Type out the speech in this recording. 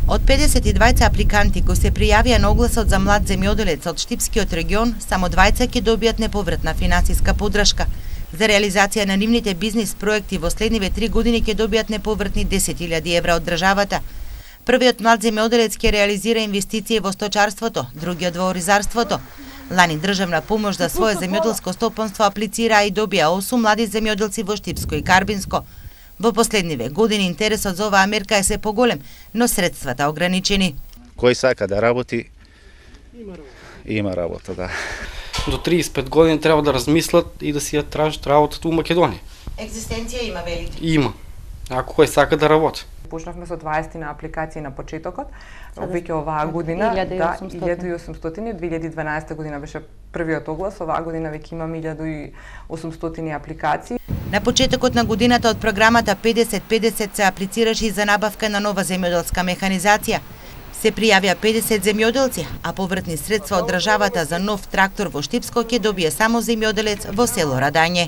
Од 52 апликанти кои се пријавија на огласот за млад земјоделец од Штипскиот регион, само 20 ќе добијат неповратна финансиска поддршка. За реализација на нивните бизнис проекти во следниве 3 години ќе добијат неповратни 10.000 евра од државата. Првиот млад земјоделец ќе реализира инвестиции во сточарството, другиот во оризарството. Лани државна помош за свое земјоделско стопанство аплицира и добија 8 млади земјоделци во Штипско и Карбинско. Во последниве години интересот за оваа мерка е се поголем, но средствата ограничени. Кој сака да работи, има работа, да. До 35 години треба да размислат и да си ја тражат работата у Македонија. Екзистенција има, велите? Има. Ако кој сака да работи. Почнавме со 20 на апликации на почетокот, веќе оваа година 1800, 2012 година беше првиот оглас, оваа година веќе имаме 1800 апликации. На почетокот на годината од програмата 50-50 се аплицираше и за набавка на нова земјоделска механизација. Се пријавија 50 земјоделци, а повратни средства од државата за нов трактор во Штипско ќе добие само земјоделец во село Радање.